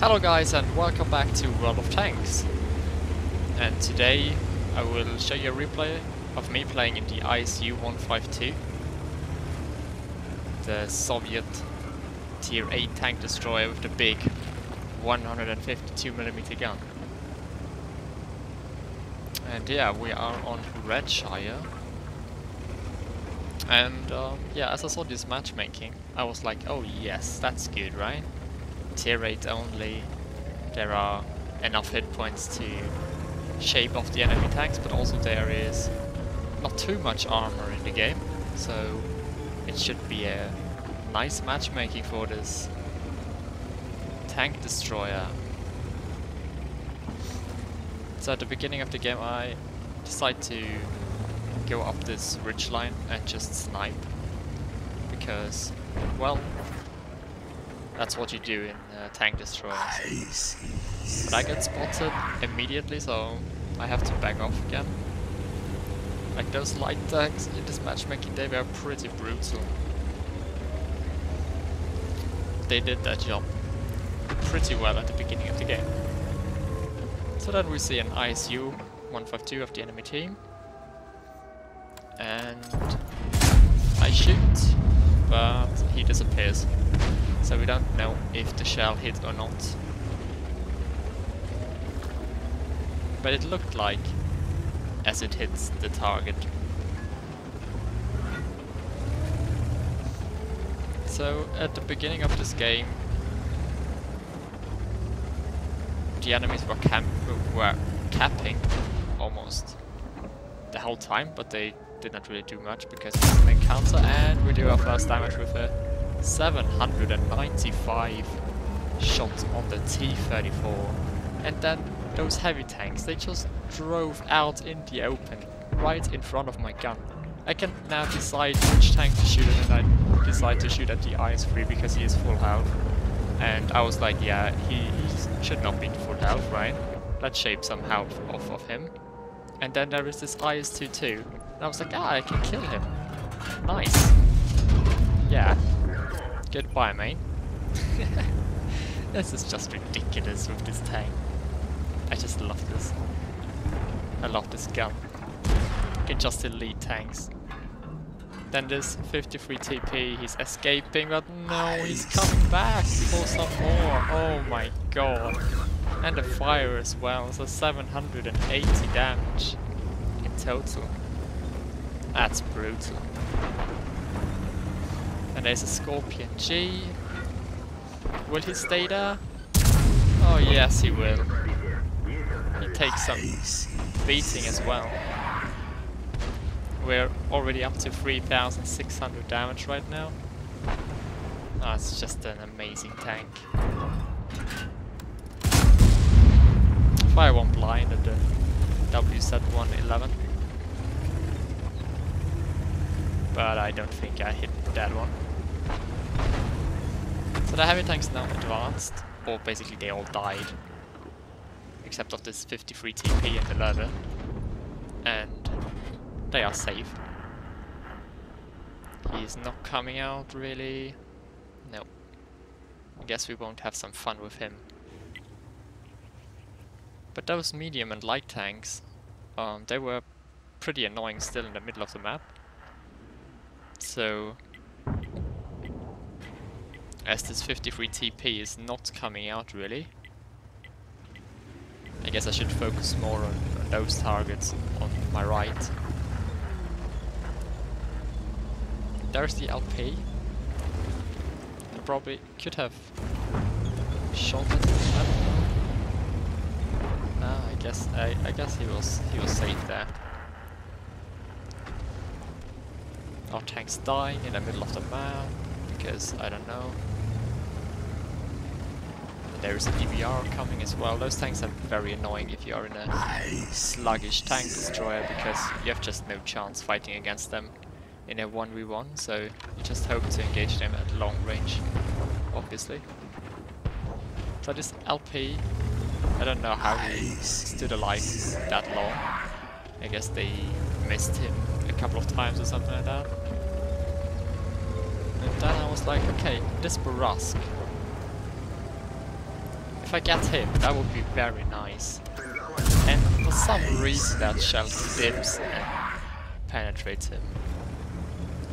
Hello guys and welcome back to World of Tanks. And today I will show you a replay of me playing in the ISU-152, the Soviet Tier 8 tank destroyer with the big 152mm gun. And yeah, we are on Redshire. And yeah, as I saw this matchmaking, I was like, oh yes, that's good, right? Tier 8 only, there are enough hit points to shape off the enemy tanks, but also there is not too much armor in the game, so it should be a nice matchmaking for this tank destroyer. So at the beginning of the game I decided to go up this ridgeline and just snipe, because, well, that's what you do in tank destroyers. But I get spotted immediately, so I have to back off again. Like those light tanks in this matchmaking, they were pretty brutal. They did that job pretty well at the beginning of the game. So then we see an ISU-152 of the enemy team. And I shoot, but he disappears. So we don't know if the shell hit or not. But it looked like as it hits the target. So at the beginning of this game, the enemies were capping almost the whole time, but they did not really do much because it's an encounter, and we do our first damage with a 795 shots on the T-34. And then those heavy tanks, they just drove out in the open, right in front of my gun. I can now decide which tank to shoot at, and I decide to shoot at the IS-3 because he is full health. And I was like, yeah, he should not be full health, right? Let's shape some health off of him. And then there is this IS-2 too. And I was like, ah, I can kill him. Nice. Yeah. Goodbye, mate. This is just ridiculous with this tank. I just love this. I love this gun. You can just elite tanks. Then this 53 TP, he's escaping, but no, he's coming back for some more. Oh my god. And the fire as well, so 780 damage in total. That's brutal. And there's a Scorpion G. Will he stay there? Oh yes, he will. He takes some beating as well. We're already up to 3,600 damage right now. Oh, it's just an amazing tank. Fire one blind at the WZ-111. But I don't think I hit that one. So the heavy tank's now advanced, or basically they all died. Except of this 53 TP and the leather. And they are safe. He's not coming out really. No. I guess we won't have some fun with him. But those medium and light tanks, they were pretty annoying still in the middle of the map. So, as this 53 TP is not coming out really, I guess I should focus more on those targets on my right. There's the LP. I probably could have shot at him. I guess he was safe there. Our tank's dying in the middle of the map because I don't know. There is a DVR coming as well. Those tanks are very annoying if you are in a sluggish tank destroyer, because you have just no chance fighting against them in a 1v1, so you just hope to engage them at long range, obviously. So this LP, I don't know how he stood alive that long. I guess they missed him a couple of times or something like that. And then I was like, okay, this Borusk, if I get him, that would be very nice. And for some reason that shell dips and penetrates him.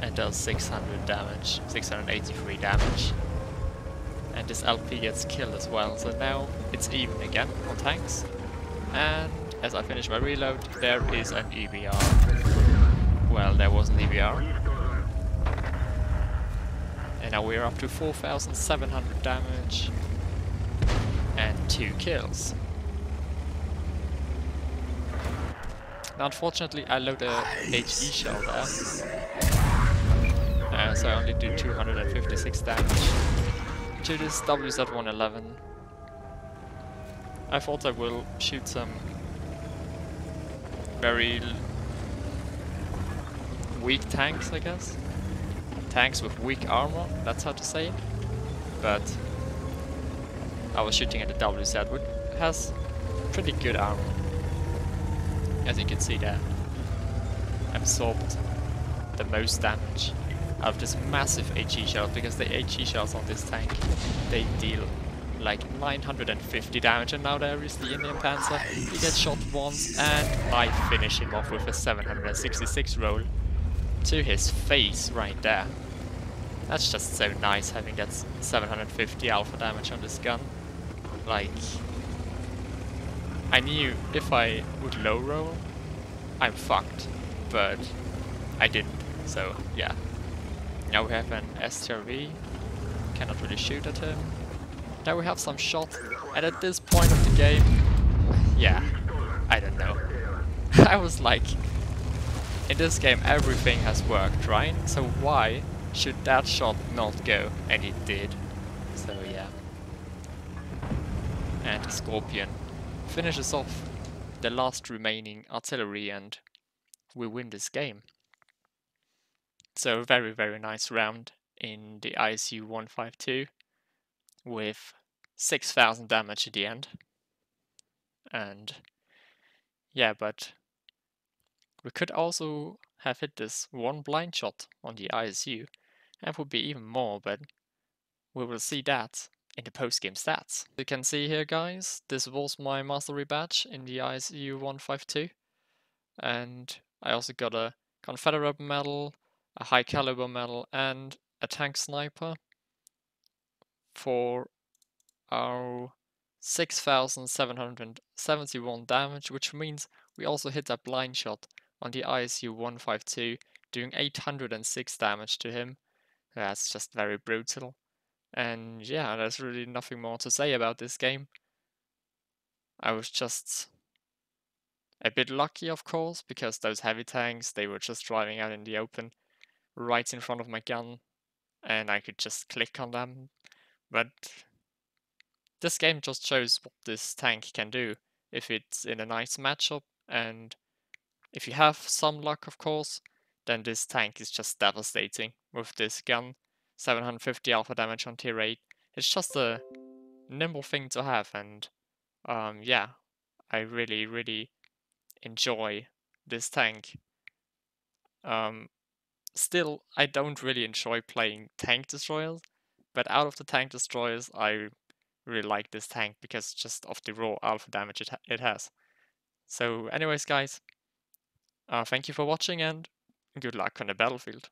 And does 600 damage, 683 damage. And this LP gets killed as well, so now it's even again on tanks. And as I finish my reload, there is an EBR. Well, there was an EBR. And now we're up to 4,700 damage and 2 kills. Now unfortunately I load a HE shell there, so I only do 256 damage to this WZ-111. I thought I will shoot some very weak tanks, I guess. Tanks with weak armor, that's how to say it. But I was shooting at the WZ, which has pretty good armor. As you can see there, absorbed the most damage out of this massive HE shell, because the HE shells on this tank, they deal like 950 damage, and now there is the Indian Panzer. He gets shot once and I finish him off with a 766 roll to his face right there. That's just so nice, having that 750 alpha damage on this gun. Like, I knew if I would low roll, I'm fucked, but I didn't, so yeah. Now we have an STRV, cannot really shoot at him. Now we have some shot, and at this point of the game, yeah, I don't know. I was like, in this game everything has worked, right? So why should that shot not go? And it did, so yeah. And the Scorpion finishes off the last remaining artillery and we win this game. So very, very nice round in the ISU-152 with 6,000 damage at the end. And yeah, but we could also have hit this one blind shot on the ISU. That would be even more, but we will see that in the post-game stats. You can see here, guys, this was my mastery badge in the ISU-152. And I also got a Confederate medal, a high caliber medal, and a tank sniper for our 6,771 damage, which means we also hit a blind shot on the ISU-152, doing 806 damage to him. That's just very brutal. And yeah, there's really nothing more to say about this game. I was just a bit lucky, of course, because those heavy tanks, they were just driving out in the open right in front of my gun, and I could just click on them. But this game just shows what this tank can do if it's in a nice matchup, and if you have some luck, of course, then this tank is just devastating with this gun. 750 alpha damage on tier 8. It's just a nimble thing to have, and yeah, I really, really enjoy this tank. Still, I don't really enjoy playing tank destroyers, but out of the tank destroyers, I really like this tank because just of the raw alpha damage it has. So anyways, guys, thank you for watching and good luck on the battlefield.